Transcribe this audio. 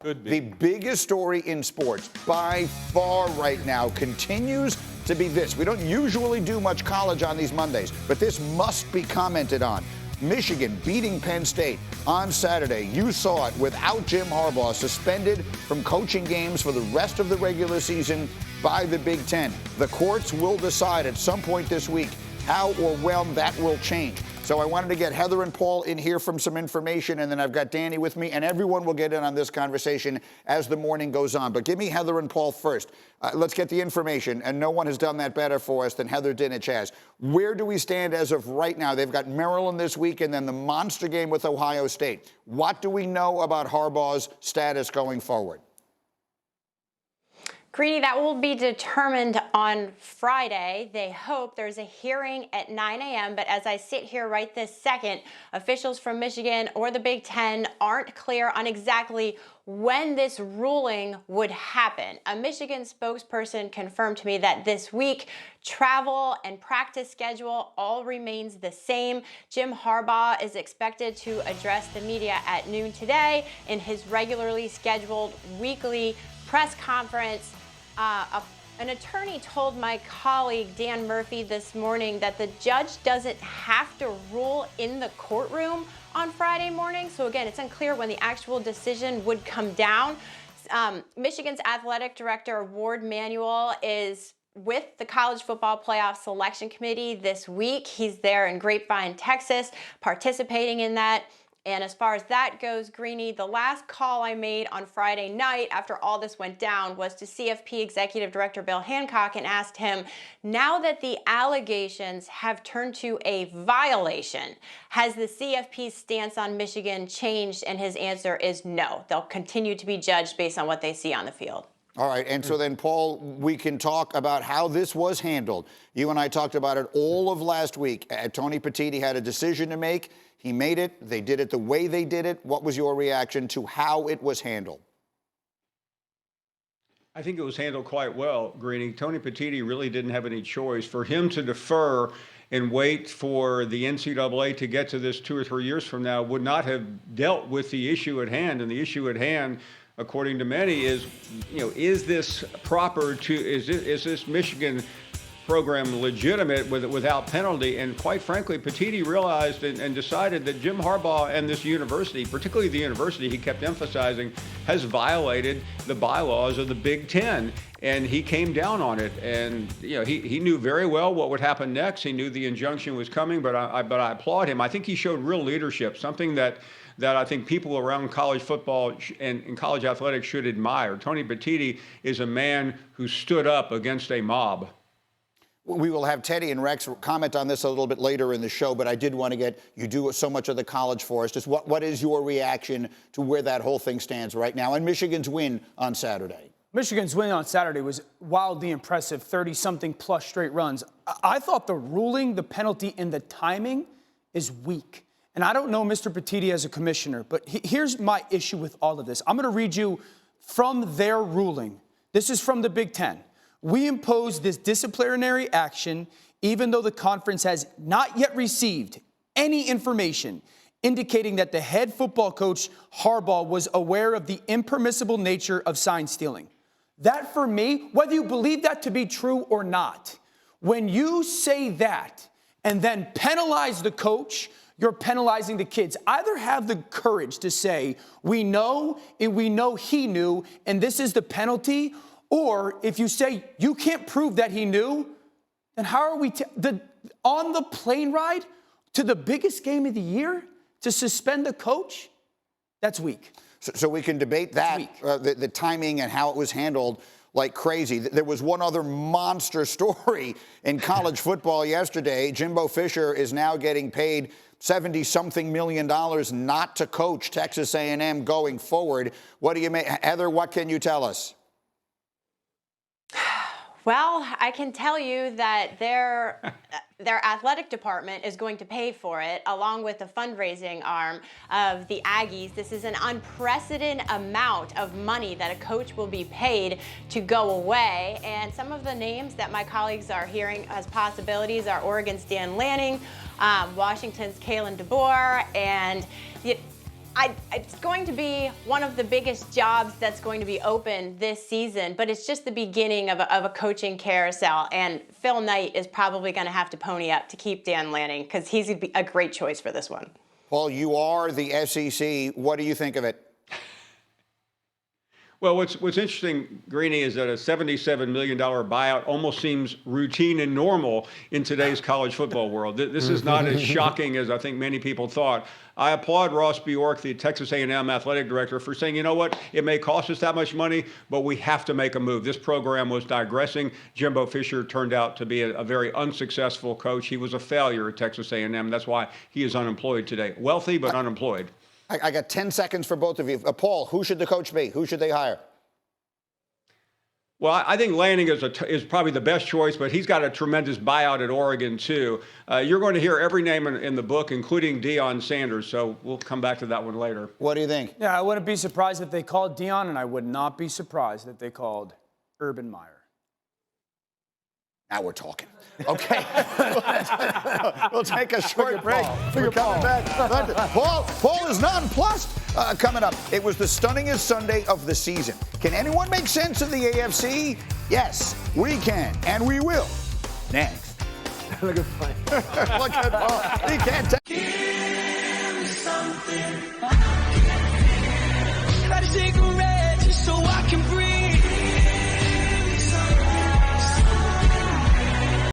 Could be. The biggest story in sports by far right now continues to be this. We don't usually do much college on these Mondays, but this must be commented on. Michigan beating Penn State on Saturday. You saw it without Jim Harbaugh, suspended from coaching games for the rest of the regular season by the Big Ten. The courts will decide at some point this week how or when that will change. So I wanted to get Heather and Paul in here from some information, and then I've got Danny with me, and everyone will get in on this conversation as the morning goes on. But give me Heather and Paul first. Let's get the information, and no one has done that better for us than Heather Dinich has. Where do we stand as of right now? They've got Maryland this week and then the monster game with Ohio State. What do we know about Harbaugh's status going forward? Greeny, that will be determined on Friday. They hope there's a hearing at 9 a.m., but as I sit here right this second, officials from Michigan or the Big Ten aren't clear on exactly when this ruling would happen. A Michigan spokesperson confirmed to me that this week, travel and practice schedule all remains the same. Jim Harbaugh is expected to address the media at noon today in his regularly scheduled weekly press conference. An attorney told my colleague Dan Murphy this morning that the judge doesn't have to rule in the courtroom on Friday morning. So again, it's unclear when the actual decision would come down. Michigan's athletic director, Ward Manuel, is with the College Football Playoff Selection Committee this week. He's there in Grapevine, Texas, participating in that. And as far as that goes, Greeny, the last call I made on Friday night after all this went down was to CFP Executive Director Bill Hancock and asked him, now that the allegations have turned to a violation, has the CFP's stance on Michigan changed? And his answer is no. They'll continue to be judged based on what they see on the field. All right, and so then, Paul, we can talk about how this was handled. You and I talked about it all of last week. Tony Petitti had a decision to make. He made it. They did it the way they did it. What was your reaction to how it was handled? I think it was handled quite well, Greeny. Tony Petitti really didn't have any choice. For him to defer and wait for the NCAA to get to this 2 or 3 years from now would not have dealt with the issue at hand. And the issue at hand, according to many, is, is this proper to, is this Michigan program legitimate without penalty? And quite frankly, Petitti realized and decided that Jim Harbaugh and this university, particularly the university he kept emphasizing, has violated the bylaws of the Big Ten. And he came down on it. And he knew very well what would happen next. He knew the injunction was coming, but I applaud him. I think he showed real leadership, something that I think people around college football and college athletics should admire. Tony Petitti is a man who stood up against a mob. We will have Teddy and Rex comment on this a little bit later in the show, but I did want to get, you do so much of the college for us. Just what is your reaction to where that whole thing stands right now and Michigan's win on Saturday? Michigan's win on Saturday was wildly impressive, 30-something plus straight runs. I thought the ruling, the penalty, and the timing is weak. And I don't know Mr. Petitti as a commissioner, but here's my issue with all of this. I'm going to read you from their ruling. This is from the Big Ten. We impose this disciplinary action even though the conference has not yet received any information indicating that the head football coach, Harbaugh, was aware of the impermissible nature of sign stealing. That, for me, whether you believe that to be true or not, when you say that and then penalize the coach, you're penalizing the kids. Either have the courage to say, we know, and we know he knew, and this is the penalty, or if you say you can't prove that he knew, then how are we on the plane ride to the biggest game of the year to suspend the coach? That's weak. So we can debate that, the timing and how it was handled like crazy. There was one other monster story in college football yesterday. Jimbo Fisher is now getting paid $70-something million not to coach Texas A&M going forward. What do you make? Heather, what can you tell us? Well, I can tell you that their athletic department is going to pay for it, along with the fundraising arm of the Aggies. This is an unprecedented amount of money that a coach will be paid to go away. And some of the names that my colleagues are hearing as possibilities are Oregon's Dan Lanning, Washington's Kalen DeBoer, and It's going to be one of the biggest jobs that's going to be open this season, but it's just the beginning of a coaching carousel. And Phil Knight is probably going to have to pony up to keep Dan Lanning because he's going to be a great choice for this one. Paul, you are the SEC. What do you think of it? Well, what's interesting, Greeny, is that a $77 million buyout almost seems routine and normal in today's college football world. This is not as shocking as I think many people thought. I applaud Ross Bjork, the Texas A&M athletic director, for saying, you know what, it may cost us that much money, but we have to make a move. This program was digressing. Jimbo Fisher turned out to be a very unsuccessful coach. He was a failure at Texas A&M. That's why he is unemployed today. Wealthy, but unemployed. I got 10 seconds for both of you. Paul, who should the coach be? Who should they hire? Well, I think Lanning is probably the best choice, but he's got a tremendous buyout at Oregon, too. You're going to hear every name in the book, including Deion Sanders, so we'll come back to that one later. What do you think? Yeah, I wouldn't be surprised if they called Deion, and I would not be surprised if they called Urban Meyer. Now we're talking. Okay. We'll take a short break. We're coming back. Paul is nonplussed. Coming up, it was the stunningest Sunday of the season. Can anyone make sense of the AFC? Yes, we can, and we will. Next. Look at Paul. Look at Paul. He can't take